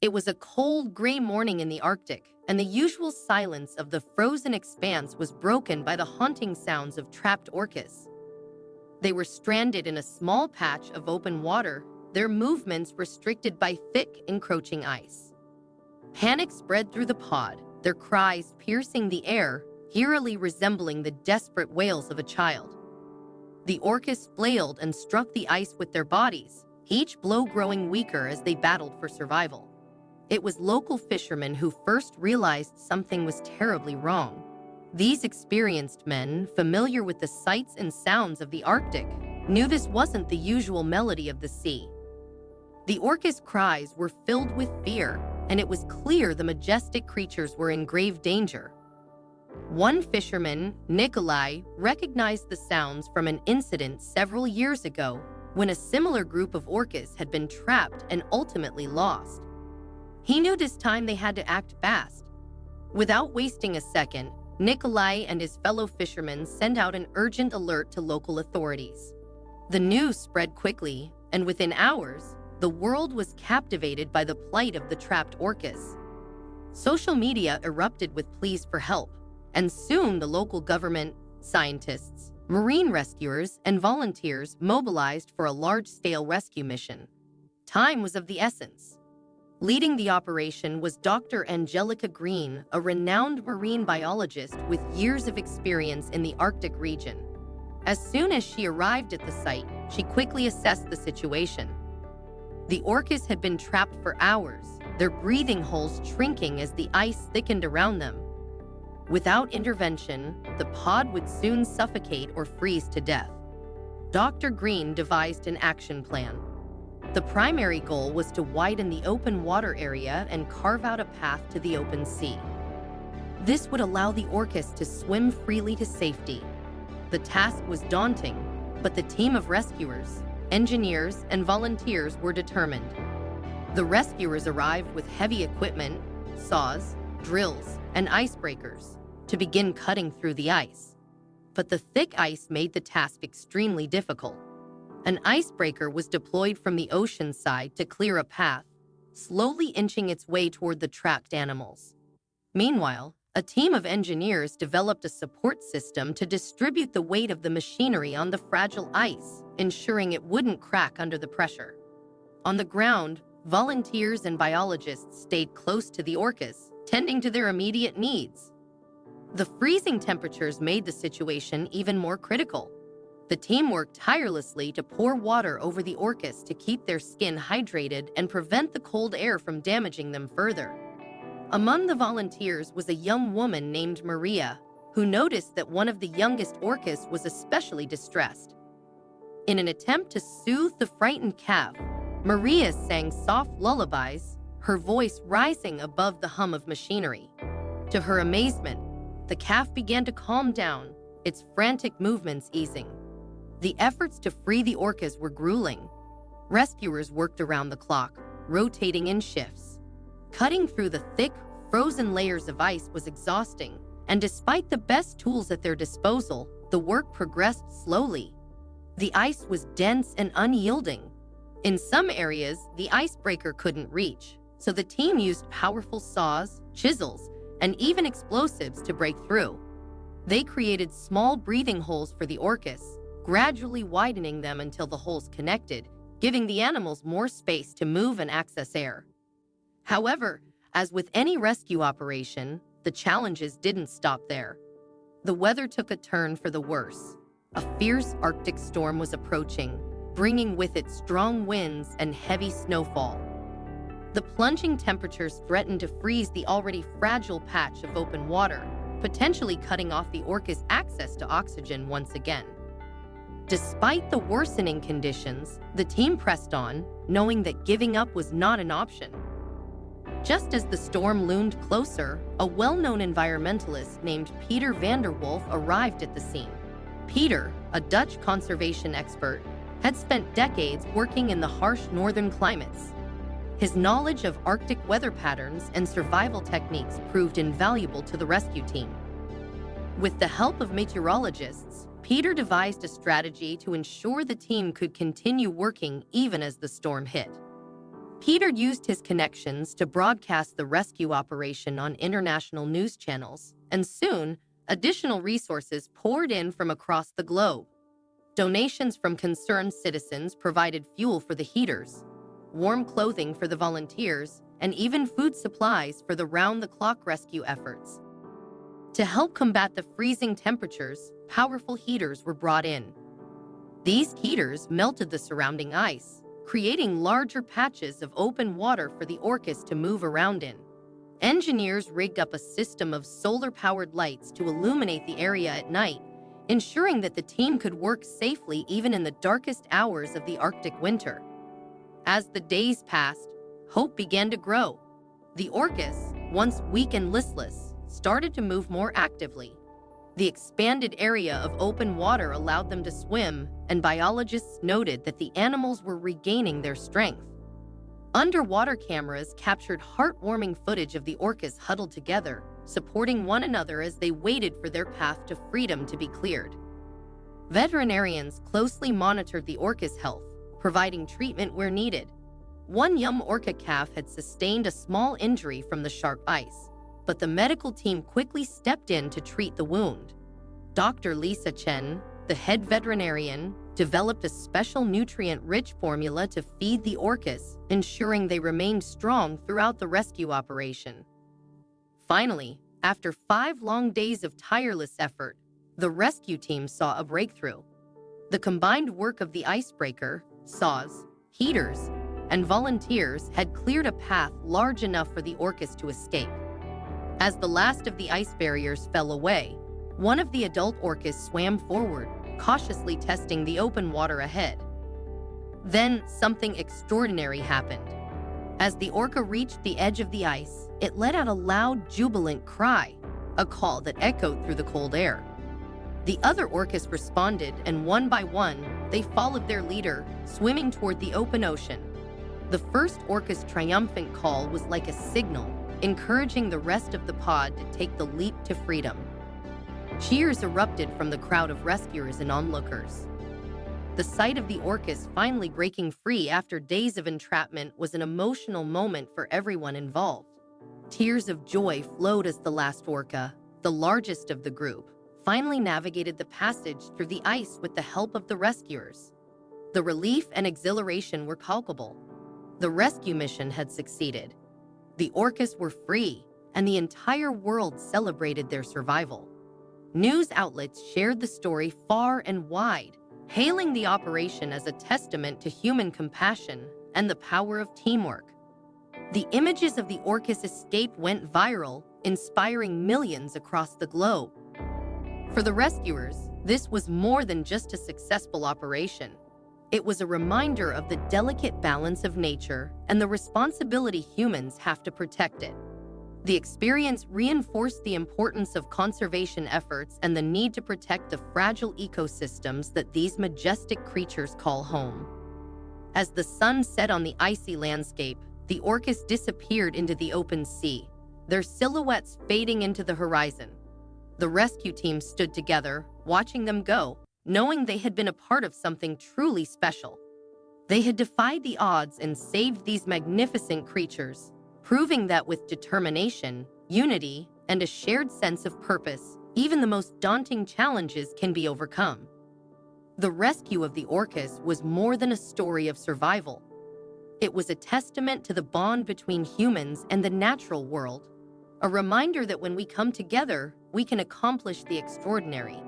It was a cold, gray morning in the Arctic, and the usual silence of the frozen expanse was broken by the haunting sounds of trapped orcas. They were stranded in a small patch of open water, their movements restricted by thick, encroaching ice. Panic spread through the pod, their cries piercing the air, eerily resembling the desperate wails of a child. The orcas flailed and struck the ice with their bodies, each blow growing weaker as they battled for survival. It was local fishermen who first realized something was terribly wrong. These experienced men, familiar with the sights and sounds of the Arctic, knew this wasn't the usual melody of the sea. The orcas' cries were filled with fear, and it was clear the majestic creatures were in grave danger. One fisherman, Nikolai, recognized the sounds from an incident several years ago when a similar group of orcas had been trapped and ultimately lost. He knew this time they had to act fast. Without wasting a second, Nikolai and his fellow fishermen sent out an urgent alert to local authorities. The news spread quickly, and within hours, the world was captivated by the plight of the trapped orcas. Social media erupted with pleas for help, and soon the local government, scientists, marine rescuers, and volunteers mobilized for a large-scale rescue mission. Time was of the essence. Leading the operation was Dr. Angelica Green, a renowned marine biologist with years of experience in the Arctic region. As soon as she arrived at the site, she quickly assessed the situation. The orcas had been trapped for hours, their breathing holes shrinking as the ice thickened around them. Without intervention, the pod would soon suffocate or freeze to death. Dr. Green devised an action plan. The primary goal was to widen the open water area and carve out a path to the open sea. This would allow the orcas to swim freely to safety. The task was daunting, but the team of rescuers, engineers, and volunteers were determined. The rescuers arrived with heavy equipment, saws, drills, and icebreakers to begin cutting through the ice. But the thick ice made the task extremely difficult. An icebreaker was deployed from the ocean side to clear a path, slowly inching its way toward the trapped animals. Meanwhile, a team of engineers developed a support system to distribute the weight of the machinery on the fragile ice, ensuring it wouldn't crack under the pressure. On the ground, volunteers and biologists stayed close to the orcas, tending to their immediate needs. The freezing temperatures made the situation even more critical. The team worked tirelessly to pour water over the orcas to keep their skin hydrated and prevent the cold air from damaging them further. Among the volunteers was a young woman named Maria, who noticed that one of the youngest orcas was especially distressed. In an attempt to soothe the frightened calf, Maria sang soft lullabies, her voice rising above the hum of machinery. To her amazement, the calf began to calm down, its frantic movements easing. The efforts to free the orcas were grueling. Rescuers worked around the clock, rotating in shifts. Cutting through the thick, frozen layers of ice was exhausting, and despite the best tools at their disposal, the work progressed slowly. The ice was dense and unyielding. In some areas, the icebreaker couldn't reach, so the team used powerful saws, chisels, and even explosives to break through. They created small breathing holes for the orcas, gradually widening them until the holes connected, giving the animals more space to move and access air. However, as with any rescue operation, the challenges didn't stop there. The weather took a turn for the worse. A fierce Arctic storm was approaching, bringing with it strong winds and heavy snowfall. The plunging temperatures threatened to freeze the already fragile patch of open water, potentially cutting off the orcas' access to oxygen once again. Despite the worsening conditions, the team pressed on, knowing that giving up was not an option. Just as the storm loomed closer, a well-known environmentalist named Peter van der Wolf arrived at the scene. Peter, a Dutch conservation expert, had spent decades working in the harsh northern climates. His knowledge of Arctic weather patterns and survival techniques proved invaluable to the rescue team. With the help of meteorologists, Peter devised a strategy to ensure the team could continue working even as the storm hit. Peter used his connections to broadcast the rescue operation on international news channels, and soon, additional resources poured in from across the globe. Donations from concerned citizens provided fuel for the heaters, warm clothing for the volunteers, and even food supplies for the round-the-clock rescue efforts. To help combat the freezing temperatures, powerful heaters were brought in. These heaters melted the surrounding ice, creating larger patches of open water for the Orcas to move around in. Engineers rigged up a system of solar-powered lights to illuminate the area at night, ensuring that the team could work safely even in the darkest hours of the Arctic winter. As the days passed, hope began to grow. The Orcas, once weak and listless, started to move more actively. The expanded area of open water allowed them to swim, and biologists noted that the animals were regaining their strength. Underwater cameras captured heartwarming footage of the Orcas huddled together, supporting one another as they waited for their path to freedom to be cleared. Veterinarians closely monitored the Orcas' health, providing treatment where needed. One young Orca calf had sustained a small injury from the sharp ice, but the medical team quickly stepped in to treat the wound. Dr. Lisa Chen, the head veterinarian, developed a special nutrient-rich formula to feed the Orcas, ensuring they remained strong throughout the rescue operation. Finally, after 5 long days of tireless effort, the rescue team saw a breakthrough. The combined work of the icebreaker, saws, heaters, and volunteers had cleared a path large enough for the Orcas to escape. As the last of the ice barriers fell away, one of the adult Orcas swam forward, cautiously testing the open water ahead. Then something extraordinary happened. As the Orca reached the edge of the ice, it let out a loud, jubilant cry, a call that echoed through the cold air. The other Orcas responded, and one by one, they followed their leader, swimming toward the open ocean. The first Orca's triumphant call was like a signal, encouraging the rest of the pod to take the leap to freedom. Cheers erupted from the crowd of rescuers and onlookers. The sight of the Orcas finally breaking free after days of entrapment was an emotional moment for everyone involved. Tears of joy flowed as the last Orca, the largest of the group, finally navigated the passage through the ice with the help of the rescuers. The relief and exhilaration were palpable. The rescue mission had succeeded. The Orcas were free, and the entire world celebrated their survival. News outlets shared the story far and wide, hailing the operation as a testament to human compassion and the power of teamwork. The images of the Orcas' escape went viral, inspiring millions across the globe. For the rescuers, this was more than just a successful operation. It was a reminder of the delicate balance of nature and the responsibility humans have to protect it. The experience reinforced the importance of conservation efforts and the need to protect the fragile ecosystems that these majestic creatures call home. As the sun set on the icy landscape, the Orcas disappeared into the open sea, their silhouettes fading into the horizon. The rescue team stood together, watching them go, knowing they had been a part of something truly special. They had defied the odds and saved these magnificent creatures, proving that with determination, unity, and a shared sense of purpose, even the most daunting challenges can be overcome. The rescue of the Orcas was more than a story of survival. It was a testament to the bond between humans and the natural world, a reminder that when we come together, we can accomplish the extraordinary.